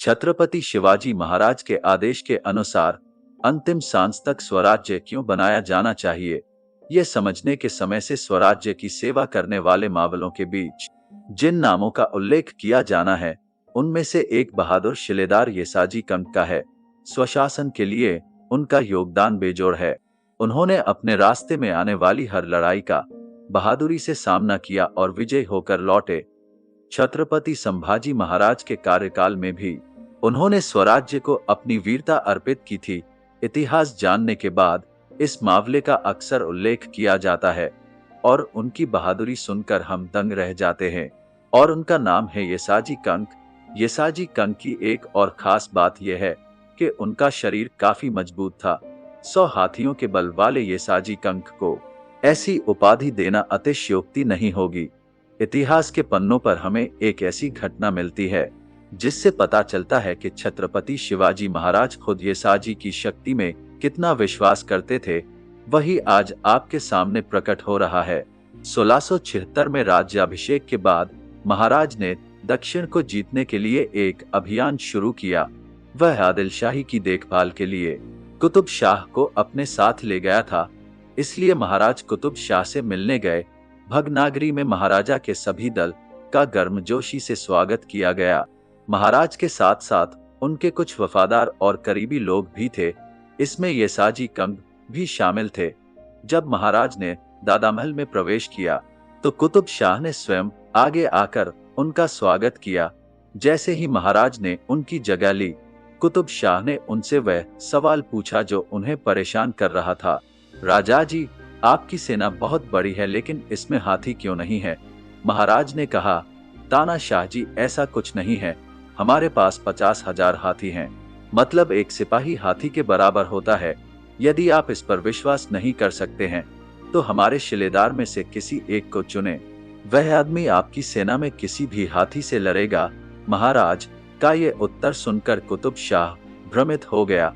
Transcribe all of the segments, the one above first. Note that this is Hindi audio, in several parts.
छत्रपति शिवाजी महाराज के आदेश के अनुसार अंतिम सांस तक स्वराज्य क्यों बनाया जाना चाहिए, ये समझने के समय से स्वराज्य की सेवा करने वाले मावलों के बीच जिन नामों का उल्लेख किया जाना है, उनमें से एक बहादुर शिलेदार येसाजी कंक का है। स्वशासन के लिए उनका योगदान बेजोड़ है। उन्होंने अपने रास्ते में आने वाली हर लड़ाई का बहादुरी से सामना किया और विजयी होकर लौटे। छत्रपति संभाजी महाराज के कार्यकाल में भी उन्होंने स्वराज्य को अपनी वीरता अर्पित की थी। इतिहास जानने के बाद इस मामले का अक्सर उल्लेख किया जाता है और उनकी बहादुरी सुनकर हम दंग रह जाते हैं। और उनका नाम है येसाजी कंक। येसाजी कंक की एक और खास बात यह है कि उनका शरीर काफी मजबूत था। 100 हाथियों के बल वाले येसाजी कंक को ऐसी उपाधि देना अतिशयोक्ति नहीं होगी। इतिहास के पन्नों पर हमें एक ऐसी घटना मिलती है जिससे पता चलता है कि छत्रपति शिवाजी महाराज खुद येसाजी की शक्ति में कितना विश्वास करते थे। वही आज आपके सामने प्रकट हो रहा है। 1676 में राज्याभिषेक के बाद महाराज ने दक्षिण को जीतने के लिए एक अभियान शुरू किया। वह आदिल शाही की देखभाल के लिए कुतुब शाह को अपने साथ ले गया था। इसलिए महाराज कुतुब शाह से मिलने गए। भगनागरी में महाराजा के सभी दल का गर्मजोशी से स्वागत किया गया। महाराज के साथ साथ उनके कुछ वफादार और करीबी लोग भी थे। इसमें येसाजी कंक भी शामिल थे। जब महाराज ने दादामहल में प्रवेश किया तो कुतुब शाह ने स्वयं आगे आकर उनका स्वागत किया। जैसे ही महाराज ने उनकी जगह ली, कुतुब शाह ने उनसे वह सवाल पूछा जो उन्हें परेशान कर रहा था। राजा जी, आपकी सेना बहुत बड़ी है, लेकिन इसमें हाथी क्यों नहीं है? महाराज ने कहा, तानाशाह जी, ऐसा कुछ नहीं है। हमारे पास 50,000 हाथी हैं। मतलब एक सिपाही हाथी के बराबर होता है। यदि आप इस पर विश्वास नहीं कर सकते हैं तो हमारे शिलेदार में से किसी एक को चुने। वह आदमी आपकी सेना में किसी भी हाथी से लड़ेगा। महाराज का ये उत्तर सुनकर कुतुब शाह भ्रमित हो गया,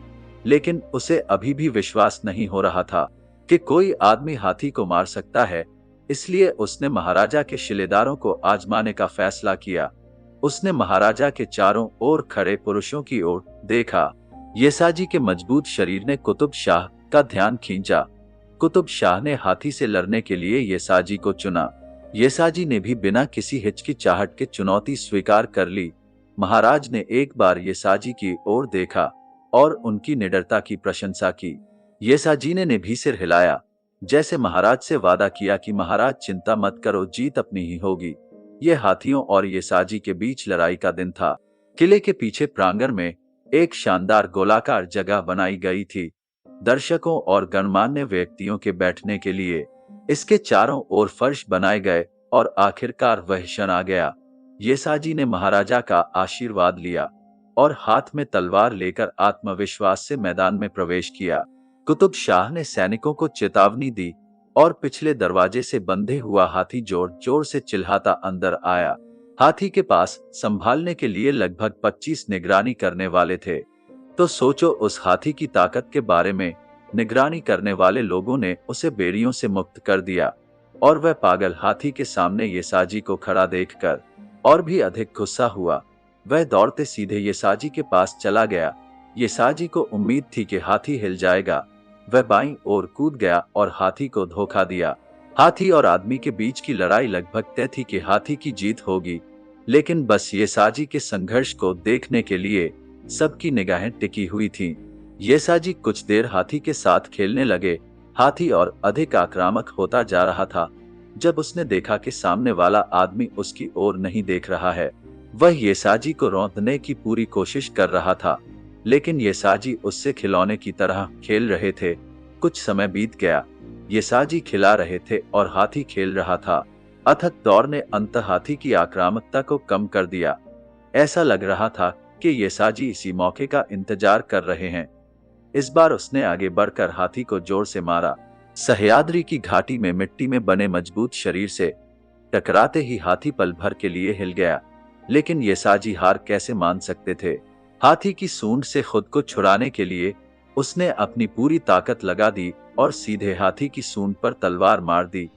लेकिन उसे अभी भी विश्वास नहीं हो रहा था कि कोई आदमी हाथी को मार सकता है। इसलिए उसने महाराजा के शिलेदारों को आजमाने का फैसला किया। उसने महाराजा के चारों ओर खड़े पुरुषों की ओर देखा। येसाजी के मजबूत शरीर ने कुतुब शाह का ध्यान खींचा। कुतुब शाह ने हाथी से लड़ने के लिए येसाजी को चुना। येसाजी ने भी बिना किसी हिचकिचाहट के चुनौती स्वीकार कर ली। महाराज ने एक बार येसाजी की ओर देखा और उनकी निडरता की प्रशंसा की। येसाजी ने भी सिर हिलाया, जैसे महाराज से वादा किया कि महाराज चिंता मत करो, जीत अपनी ही होगी। ये हाथियों और येसाजी के बीच लड़ाई का दिन था। किले के पीछे प्रांगण में एक शानदार गोलाकार जगह बनाई गई थी, दर्शकों और गणमान्य व्यक्तियों के बैठने के लिए। इसके चारों ओर फर्श बनाए गए और आखिरकार वह क्षण आ गया। येसाजी ने महाराजा का आशीर्वाद लिया और हाथ में तलवार लेकर आत्मविश्वास से मैदान में प्रवेश किया। कुतुब शाह ने सैनिकों को चेतावनी दी और पिछले दरवाजे से बंधे हुआ हाथी जोर जोर से चिल्लाता अंदर आया। हाथी के पास संभालने के लिए लगभग 25 निगरानी करने वाले थे। तो सोचो उस हाथी की ताकत के बारे में। निगरानी करने वाले लोगों ने उसे बेड़ियों से मुक्त कर दिया और वह पागल हाथी के सामने येसाजी को खड़ा देखकर और भी अधिक गुस्सा हुआ। वह दौड़ते सीधे येसाजी के पास चला गया। येसाजी को उम्मीद थी कि हाथी हिल जाएगा। वह बाईं ओर कूद गया और हाथी को धोखा दिया। हाथी और आदमी के बीच की लड़ाई लगभग तय थी कि हाथी की जीत होगी, लेकिन बस येसाजी के संघर्ष को देखने के लिए सबकी निगाहें टिकी हुई थीं। येसाजी कुछ देर हाथी के साथ खेलने लगे। हाथी और अधिक आक्रामक होता जा रहा था। जब उसने देखा कि सामने वाला आदमी उसकी ओर नहीं देख रहा है, वह येसाजी को रौंदने की पूरी कोशिश कर रहा था, लेकिन येसाजी उससे खिलौने की तरह खेल रहे थे। कुछ समय बीत गया। येसाजी खिला रहे थे और हाथी खेल रहा था। अथक दौड़ ने अंत हाथी की आक्रामकता को कम कर दिया। ऐसा लग रहा था कि येसाजी इसी मौके का इंतजार कर रहे हैं। इस बार उसने आगे बढ़कर हाथी को जोर से मारा। सह्याद्री की घाटी में मिट्टी में बने मजबूत शरीर से टकराते ही हाथी पल भर के लिए हिल गया, लेकिन येसाजी हार कैसे मान सकते थे। हाथी की सूंड से खुद को छुड़ाने के लिए उसने अपनी पूरी ताकत लगा दी और सीधे हाथी की सूंड पर तलवार मार दी।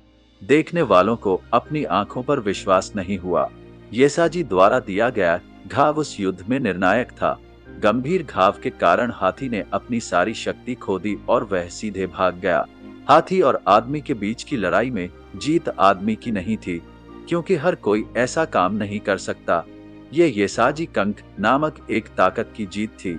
देखने वालों को अपनी आंखों पर विश्वास नहीं हुआ। येसाजी द्वारा दिया गया घाव उस युद्ध में निर्णायक था। गंभीर घाव के कारण हाथी ने अपनी सारी शक्ति खो दी और वह सीधे भाग गया। हाथी और आदमी के बीच की लड़ाई में जीत आदमी की नहीं थी, क्योंकि हर कोई ऐसा काम नहीं कर सकता। ये येसाजी कंक नामक एक ताकत की जीत थी।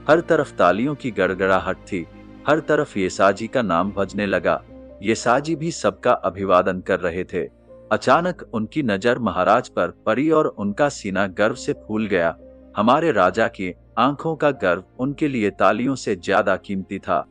हर तरफ तालियों की गड़गड़ाहट थी। हर तरफ येसाजी का नाम बजने लगा। येसाजी भी सबका अभिवादन कर रहे थे। अचानक उनकी नजर महाराज पर पड़ी और उनका सीना गर्व से फूल गया। हमारे राजा की आंखों का गर्व उनके लिए तालियों से ज्यादा कीमती था।